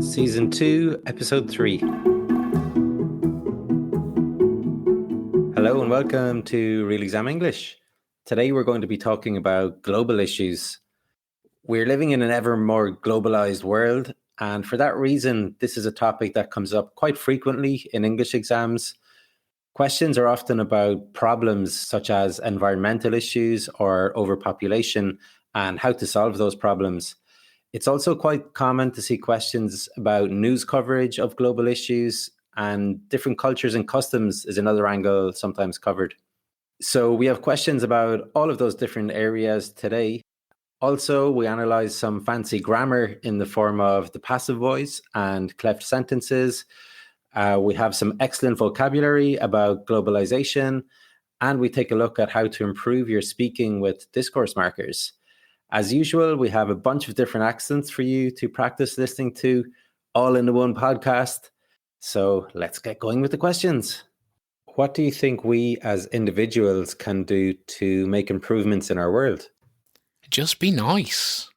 Season 2, Episode 3. Hello and welcome to Real Exam English. Today we're going to be talking about global issues. We're living in an ever more globalized world, and for that reason, this is a topic that comes up quite frequently in English exams. Questions are often about problems such as environmental issues or overpopulation and how to solve those problems. It's also quite common to see questions about news coverage of global issues, and different cultures and customs is another angle sometimes covered. So we have questions about all of those different areas today. Also, we analyze some fancy grammar in the form of the passive voice and cleft sentences. We have some excellent vocabulary about globalization, and we take a look at how to improve your speaking with discourse markers. As usual, we have a bunch of different accents for you to practice listening to, all in the one podcast. So let's get going with the questions. What do you think we as individuals can do to make improvements in our world? Just be nice.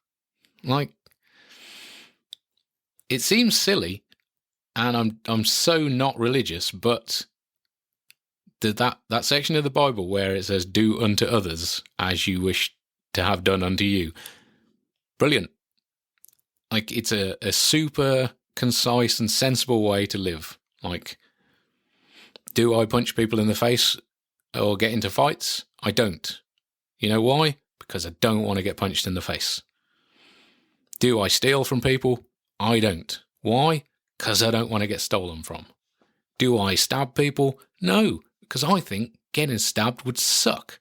It seems silly, and I'm so not religious, but that section of the Bible where it says, "Do unto others as you wish to have done unto you." Brilliant. It's a super concise and sensible way to live. Do I punch people in the face or get into fights? I don't. You know why? Because I don't want to get punched in the face. Do I steal from people? I don't. Why? Because I don't want to get stolen from. Do I stab people? No, because I think getting stabbed would suck.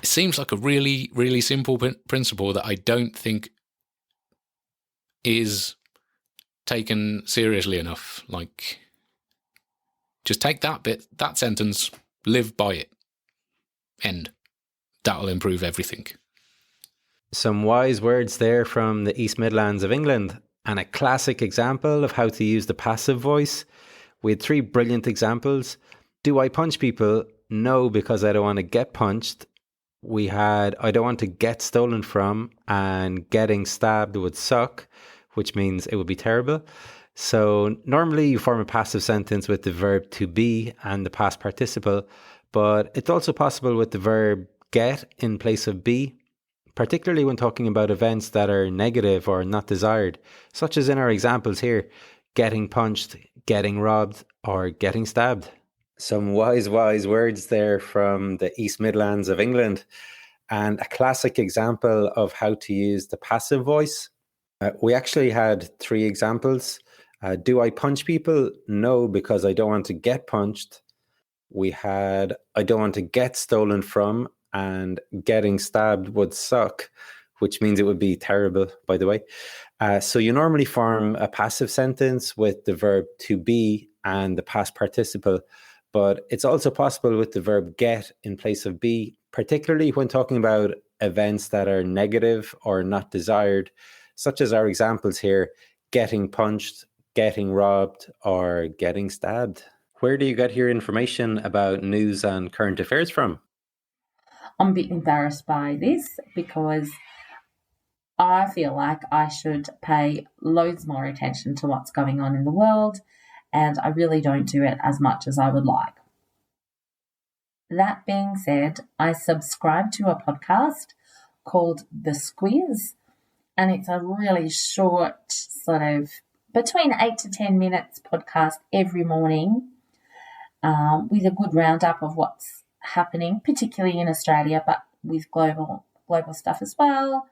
It seems like a really, really simple principle that I don't think is taken seriously enough. Just take that bit, that sentence, live by it. End. That'll improve everything. Some wise words there from the East Midlands of England, and a classic example of how to use the passive voice. We had 3 brilliant examples. Do I punch people? No, because I don't want to get punched. We had, I don't want to get stolen from, and getting stabbed would suck, which means it would be terrible. So normally you form a passive sentence with the verb to be and the past participle, but it's also possible with the verb get in place of be, particularly when talking about events that are negative or not desired, such as in our examples here, getting punched, getting robbed, or getting stabbed. Some wise words there from the East Midlands of England, and a classic example of how to use the passive voice. We actually had 3 examples. Do I punch people? No, because I don't want to get punched. We had, I don't want to get stolen from, and getting stabbed would suck, which means it would be terrible, by the way. So you normally form a passive sentence with the verb to be and the past participle, but it's also possible with the verb get in place of be, particularly when talking about events that are negative or not desired, such as our examples here, getting punched, getting robbed, or getting stabbed. Where do you get your information about news and current affairs from? I'm a bit embarrassed by this because I feel like I should pay loads more attention to what's going on in the world, and I really don't do it as much as I would like. That being said, I subscribe to a podcast called The Squiz, and it's a really short, sort of between 8 to 10 minutes podcast every morning with a good roundup of what's happening, particularly in Australia, but with global stuff as well.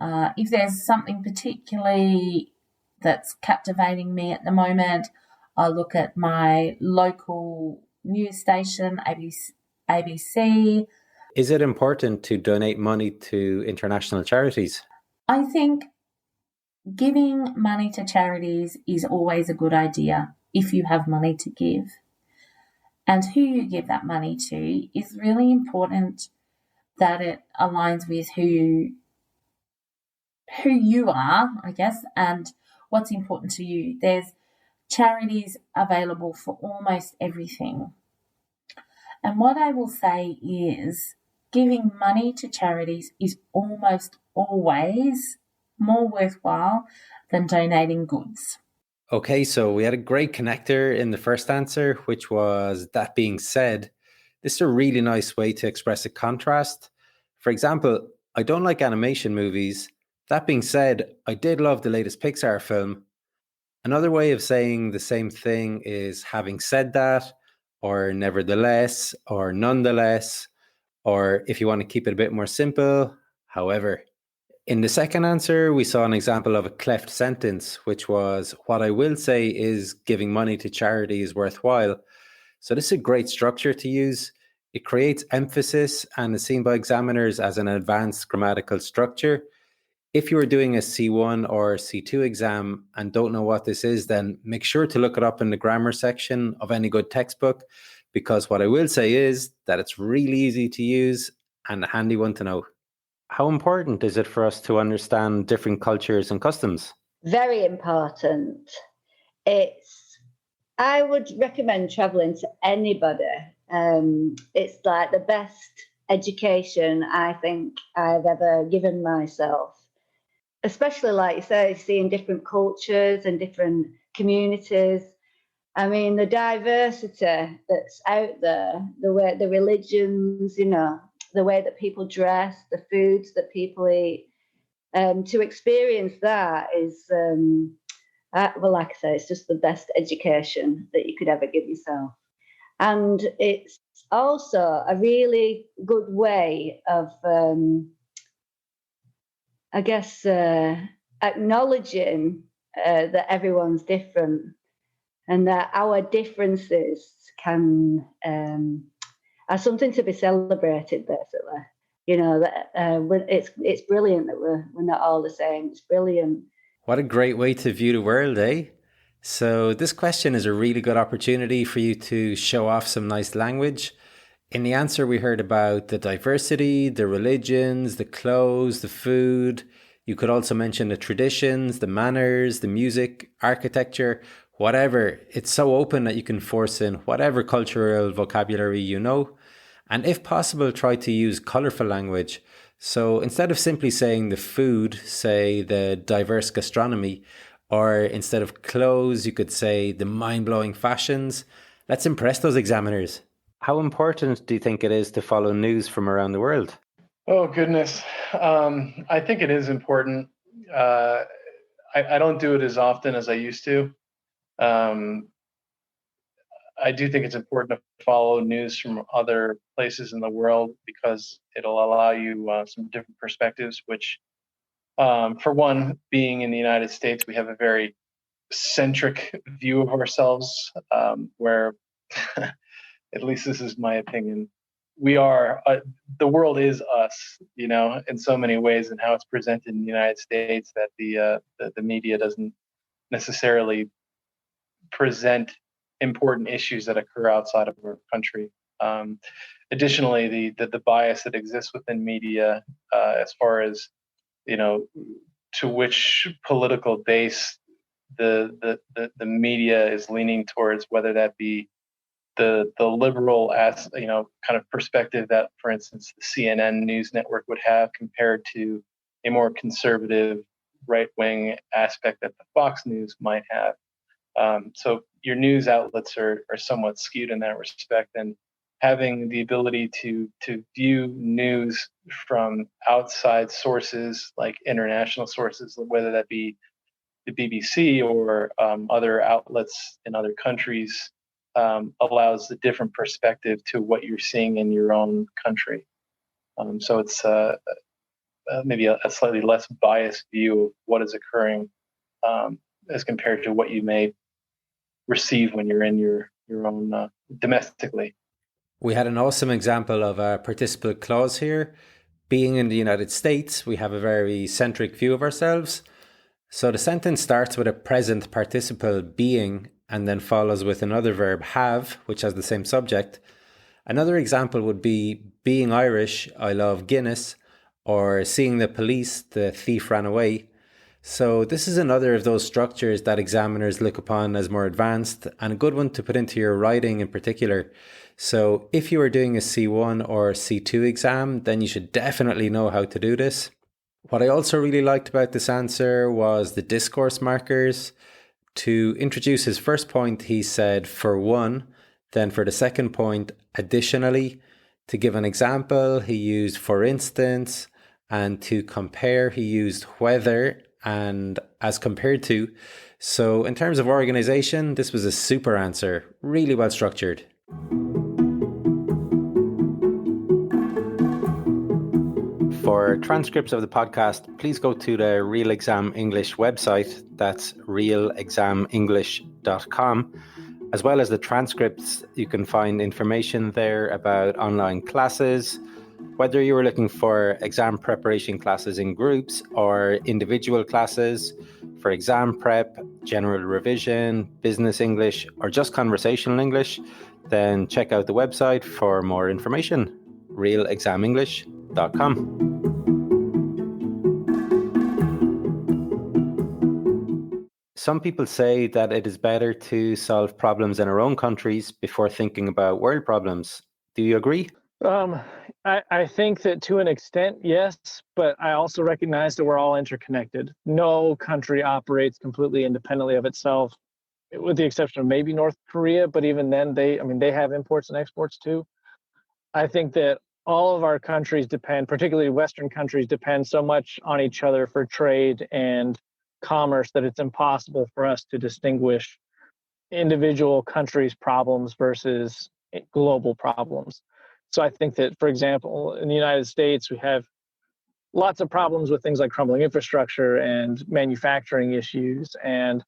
If there's something particularly that's captivating me at the moment, I look at my local news station, ABC. Is it important to donate money to international charities? I think giving money to charities is always a good idea if you have money to give. And who you give that money to is really important, that it aligns with who you are, I guess, and what's important to you. There's charities available for almost everything. And what I will say is giving money to charities is almost always more worthwhile than donating goods. Okay, so we had a great connector in the first answer, which was that being said. This is a really nice way to express a contrast. For example, I don't like animation movies. That being said, I did love the latest Pixar film. Another way of saying the same thing is having said that, or nevertheless, or nonetheless, or if you want to keep it a bit more simple, however. In the second answer, we saw an example of a cleft sentence, which was, what I will say is giving money to charity is worthwhile. So this is a great structure to use. It creates emphasis and is seen by examiners as an advanced grammatical structure. If you are doing a C1 or C2 exam and don't know what this is, then make sure to look it up in the grammar section of any good textbook, because what I will say is that it's really easy to use and a handy one to know. How important is it for us to understand different cultures and customs? Very important. I would recommend traveling to anybody. It's like the best education I think I've ever given myself. Especially, like you say, seeing different cultures and different communities. I mean, the diversity that's out there, the religions, the way that people dress, the foods that people eat. To experience that is, like I say, it's just the best education that you could ever give yourself. And it's also a really good way of, acknowledging that everyone's different and that our differences are something to be celebrated, basically. It's brilliant that we're not all the same. It's brilliant. What a great way to view the world, eh? So this question is a really good opportunity for you to show off some nice language. In the answer, we heard about the diversity, the religions, the clothes, the food. You could also mention the traditions, the manners, the music, architecture, whatever. It's so open that you can force in whatever cultural vocabulary you know. And if possible, try to use colourful language. So instead of simply saying the food, say the diverse gastronomy, or instead of clothes, you could say the mind-blowing fashions. Let's impress those examiners. How important do you think it is to follow news from around the world? Oh, goodness. I think it is important. I don't do it as often as I used to. I do think it's important to follow news from other places in the world because it'll allow you some different perspectives, which, for one, being in the United States, we have a very centric view of ourselves, where, at least this is my opinion, we are, the world is us, in so many ways, and how it's presented in the United States that the media doesn't necessarily present important issues that occur outside of our country. Additionally, the bias that exists within media, as far as, to which political base the media is leaning towards, whether that be the liberal kind of perspective that, for instance, the CNN news network would have compared to a more conservative right-wing aspect that the Fox News might have. So your news outlets are somewhat skewed in that respect, and having the ability to view news from outside sources, like international sources, whether that be the BBC or other outlets in other countries, allows a different perspective to what you're seeing in your own country. So it's maybe a slightly less biased view of what is occurring as compared to what you may receive when you're in your own domestically. We had an awesome example of a participle clause here. Being in the United States, we have a very centric view of ourselves. So the sentence starts with a present participle, being, and then follows with another verb, have, which has the same subject. Another example would be, being Irish, I love Guinness, or seeing the police, the thief ran away. So this is another of those structures that examiners look upon as more advanced, and a good one to put into your writing in particular. So if you are doing a C1 or C2 exam, then you should definitely know how to do this. What I also really liked about this answer was the discourse markers. To introduce his first point, he said for one, then for the second point, additionally. To give an example, he used for instance, and to compare, he used whether and as compared to. So, in terms of organization, this was a super answer, really well structured. For transcripts of the podcast, please go to the Real Exam English website. That's realexamenglish.com. As well as the transcripts, you can find information there about online classes, whether you were looking for exam preparation classes in groups or individual classes, for exam prep, general revision, business English, or just conversational English, then check out the website for more information, realexamenglish.com. Some people say that it is better to solve problems in our own countries before thinking about world problems. Do you agree? I think that to an extent, yes, but I also recognize that we're all interconnected. No country operates completely independently of itself, with the exception of maybe North Korea, but even then they have imports and exports too. I think that all of our countries depend, particularly Western countries, depend so much on each other for trade and commerce that it's impossible for us to distinguish individual countries' problems versus global problems. So I think that, for example, in the United States, we have lots of problems with things like crumbling infrastructure and manufacturing issues and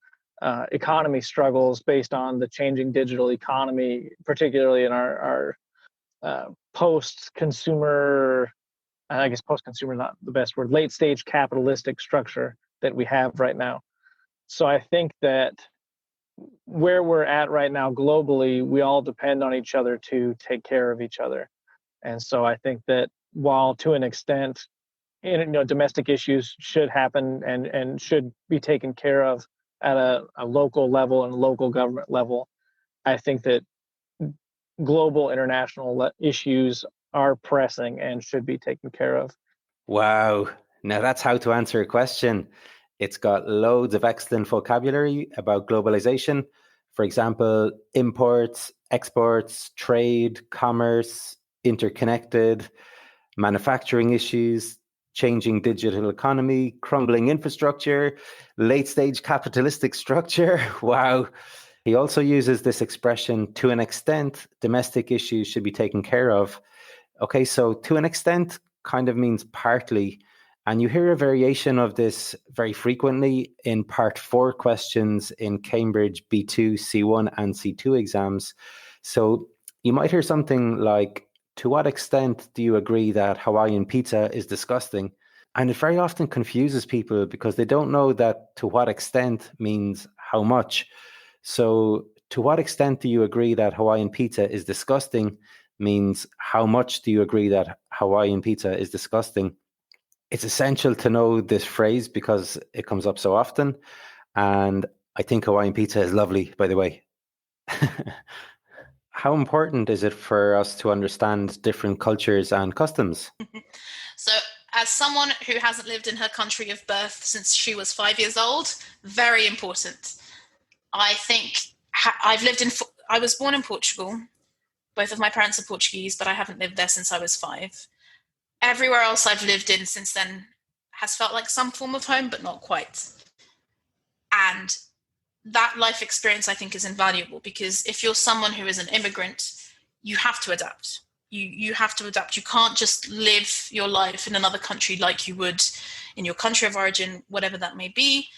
economy struggles based on the changing digital economy, particularly in our post-consumer, I guess post-consumer is not the best word, late-stage capitalistic structure that we have right now. So I think that where we're at right now globally, we all depend on each other to take care of each other. And so I think that while to an extent, domestic issues should happen and should be taken care of at a local level and local government level, I think that global international issues are pressing and should be taken care of. Wow. Now that's how to answer a question. It's got loads of excellent vocabulary about globalization. For example, imports, exports, trade, commerce, interconnected, manufacturing issues, changing digital economy, crumbling infrastructure, late stage capitalistic structure. Wow. He also uses this expression, to an extent, domestic issues should be taken care of. Okay, so to an extent kind of means partly. And you hear a variation of this very frequently in part 4 questions in Cambridge B2, C1 and C2 exams. So you might hear something like, to what extent do you agree that Hawaiian pizza is disgusting? And it very often confuses people because they don't know that to what extent means how much. So to what extent do you agree that Hawaiian pizza is disgusting means how much do you agree that Hawaiian pizza is disgusting? It's essential to know this phrase because it comes up so often. And I think Hawaiian pizza is lovely, by the way. How important is it for us to understand different cultures and customs? So, as someone who hasn't lived in her country of birth since she was 5 years old, very important. I think I was born in Portugal. Both of my parents are Portuguese, but I haven't lived there since I was 5. Everywhere else I've lived in since then has felt like some form of home, but not quite. And that life experience, I think, is invaluable because if you're someone who is an immigrant, you have to adapt. You have to adapt. You can't just live your life in another country like you would in your country of origin, whatever that may be,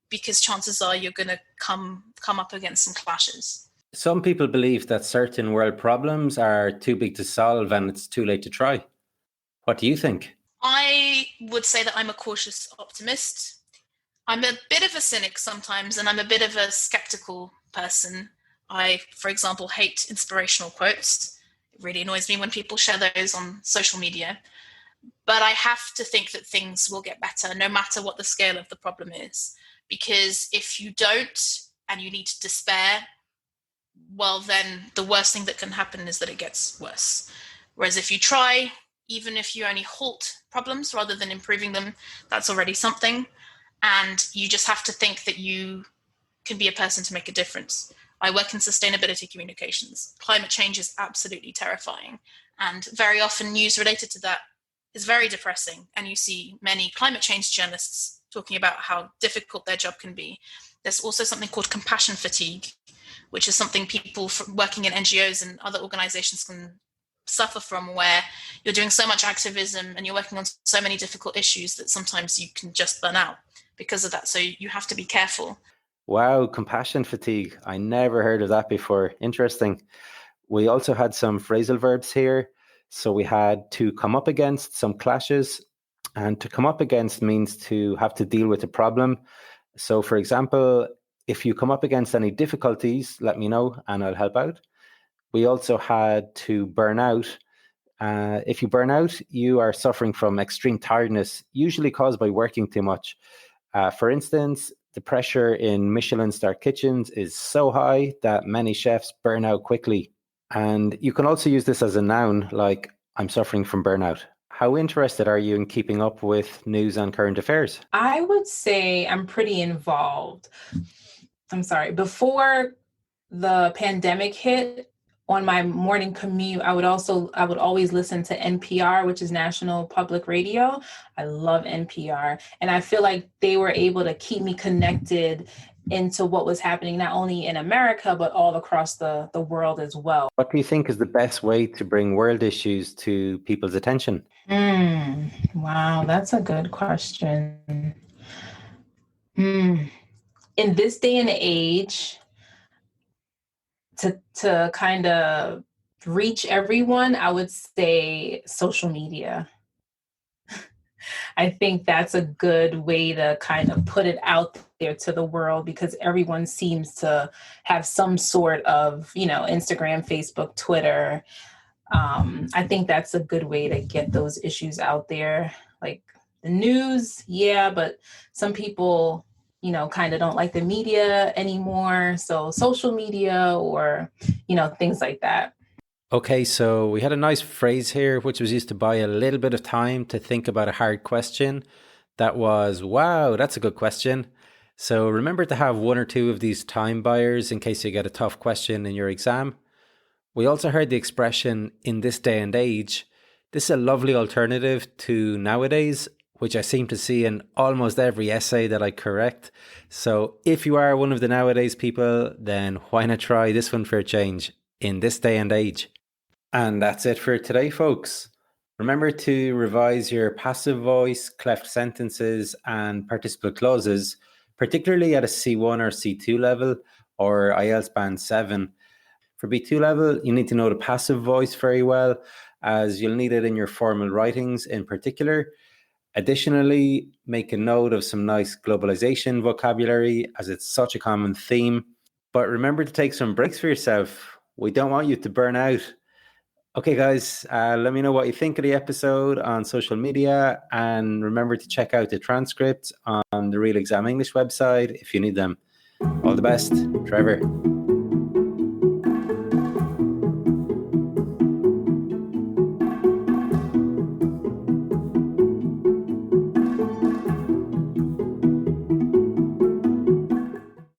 because chances are you're going to come up against some clashes. Some people believe that certain world problems are too big to solve and it's too late to try. What do you think? I would say that I'm a cautious optimist. I'm a bit of a cynic sometimes, and I'm a bit of a skeptical person. I, for example, hate inspirational quotes. It really annoys me when people share those on social media. But I have to think that things will get better no matter what the scale of the problem is. Because if you don't and you need to despair, well, then the worst thing that can happen is that it gets worse. Whereas if you try, even if you only halt problems rather than improving them, that's already something. And you just have to think that you can be a person to make a difference. I work in sustainability communications. Climate change is absolutely terrifying. And very often news related to that is very depressing. And you see many climate change journalists talking about how difficult their job can be. There's also something called compassion fatigue, which is something people working in NGOs and other organizations can suffer from, where you're doing so much activism and you're working on so many difficult issues that sometimes you can just burn out because of that. So you have to be careful. Wow, compassion fatigue. I never heard of that before. Interesting. We also had some phrasal verbs here. So we had to come up against some clashes. And to come up against means to have to deal with a problem. So, for example, if you come up against any difficulties, let me know and I'll help out. We also had to burn out. If you burn out, you are suffering from extreme tiredness, usually caused by working too much. For instance, the pressure in Michelin-star kitchens is so high that many chefs burn out quickly. And you can also use this as a noun, like, I'm suffering from burnout. How interested are you in keeping up with news and current affairs? I would say I'm pretty involved. Before the pandemic hit, on my morning commute, I would always listen to NPR, which is National Public Radio. I love NPR. And I feel like they were able to keep me connected into what was happening, not only in America, but all across the world as well. What do you think is the best way to bring world issues to people's attention? Wow, that's a good question. In this day and age, to kind of reach everyone, I would say social media. I think that's a good way to kind of put it out there to the world, because everyone seems to have some sort of, Instagram, Facebook, Twitter. I think that's a good way to get those issues out there. Like the news, yeah, but some people, kind of don't like the media anymore. So social media or, things like that. Okay, so we had a nice phrase here, which was used to buy a little bit of time to think about a hard question. That was, wow, that's a good question. So remember to have one or two of these time buyers in case you get a tough question in your exam. We also heard the expression, in this day and age. This is a lovely alternative to nowadays, which I seem to see in almost every essay that I correct. So if you are one of the nowadays people, then why not try this one for a change, in this day and age. And that's it for today, folks. Remember to revise your passive voice, cleft sentences, and participle clauses, particularly at a C1 or C2 level, or IELTS Band 7. For B2 level, you need to know the passive voice very well, as you'll need it in your formal writings in particular. Additionally, make a note of some nice globalization vocabulary, as it's such a common theme. But remember to take some breaks for yourself. We don't want you to burn out. Okay, guys, let me know what you think of the episode on social media, and remember to check out the transcripts on the Real Exam English website if you need them. All the best, Trevor.